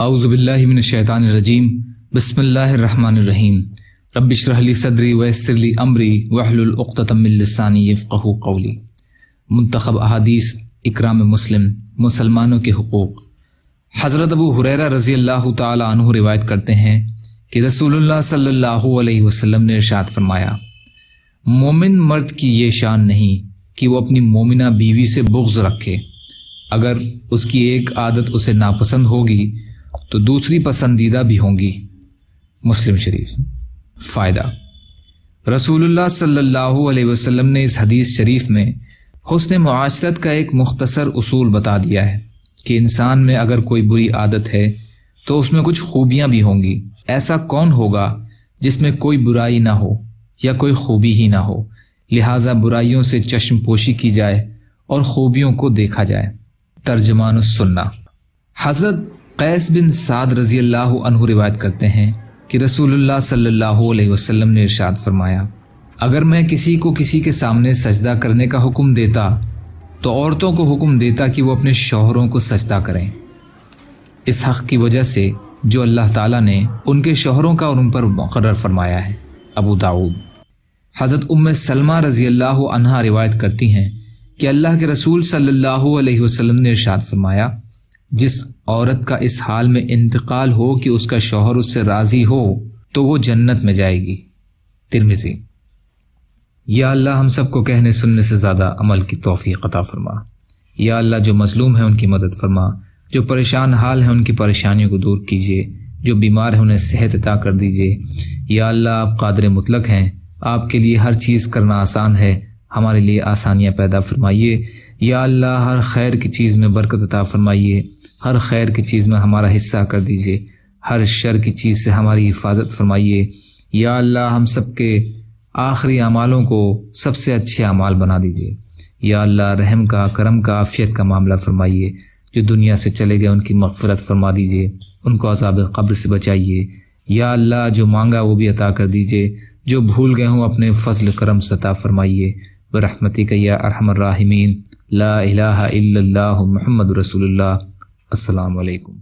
اعوذ باللہ من الشیطان الرجیم بسم اللہ الرحمن الرحیم رب اشرح لی صدری ویسر لی امری واحلل عقدۃ من لسانی یفقہوا قولی۔ منتخب احادیث اکرام مسلم، مسلمانوں کے حقوق۔ حضرت ابو ہریرہ رضی اللہ تعالی عنہ روایت کرتے ہیں کہ رسول اللہ صلی اللہ علیہ وسلم نے ارشاد فرمایا، مومن مرد کی یہ شان نہیں کہ وہ اپنی مومنہ بیوی سے بغض رکھے، اگر اس کی ایک عادت اسے ناپسند ہوگی تو دوسری پسندیدہ بھی ہوں گی۔ مسلم شریف۔ فائدہ: رسول اللہ صلی اللہ علیہ وسلم نے اس حدیث شریف میں حسن معاشرت کا ایک مختصر اصول بتا دیا ہے کہ انسان میں اگر کوئی بری عادت ہے تو اس میں کچھ خوبیاں بھی ہوں گی۔ ایسا کون ہوگا جس میں کوئی برائی نہ ہو یا کوئی خوبی ہی نہ ہو؟ لہٰذا برائیوں سے چشم پوشی کی جائے اور خوبیوں کو دیکھا جائے۔ ترجمان السنہ۔ حضرت قیس بن سعد رضی اللہ عنہ روایت کرتے ہیں کہ رسول اللہ صلی اللہ علیہ وسلم نے ارشاد فرمایا، اگر میں کسی کو کسی کے سامنے سجدہ کرنے کا حکم دیتا تو عورتوں کو حکم دیتا کہ وہ اپنے شوہروں کو سجدہ کریں، اس حق کی وجہ سے جو اللہ تعالیٰ نے ان کے شوہروں کا اور ان پر مقرر فرمایا ہے۔ ابو داؤد۔ حضرت ام سلمہ رضی اللہ عنہا روایت کرتی ہیں کہ اللہ کے رسول صلی اللہ علیہ وسلم نے ارشاد فرمایا، جس عورت کا اس حال میں انتقال ہو کہ اس کا شوہر اس سے راضی ہو تو وہ جنت میں جائے گی۔ ترمذی۔ یا اللہ ہم سب کو کہنے سننے سے زیادہ عمل کی توفیق عطا فرما۔ یا اللہ جو مظلوم ہیں ان کی مدد فرما، جو پریشان حال ہیں ان کی پریشانیوں کو دور کیجیے، جو بیمار ہیں انہیں صحت عطا کر دیجیے۔ یا اللہ آپ قادر مطلق ہیں، آپ کے لیے ہر چیز کرنا آسان ہے، ہمارے لیے آسانیاں پیدا فرمائیے۔ یا اللہ ہر خیر کی چیز میں برکت عطا فرمائیے، ہر خیر کی چیز میں ہمارا حصہ کر دیجیے، ہر شر کی چیز سے ہماری حفاظت فرمائیے۔ یا اللہ ہم سب کے آخری اعمالوں کو سب سے اچھے اعمال بنا دیجیے۔ یا اللہ رحم کا، کرم کا، عافیت کا معاملہ فرمائیے۔ جو دنیا سے چلے گئے ان کی مغفرت فرما دیجیے، ان کو عذاب قبر سے بچائیے۔ یا اللہ جو مانگا وہ بھی عطا کر دیجیے، جو بھول گئے ہوں اپنے فضل کرم سے عطا فرمائیے۔ برحمتک یا ارحم الراحمین۔ لا الہ الا اللہ محمد رسول اللہ۔ السلام علیکم۔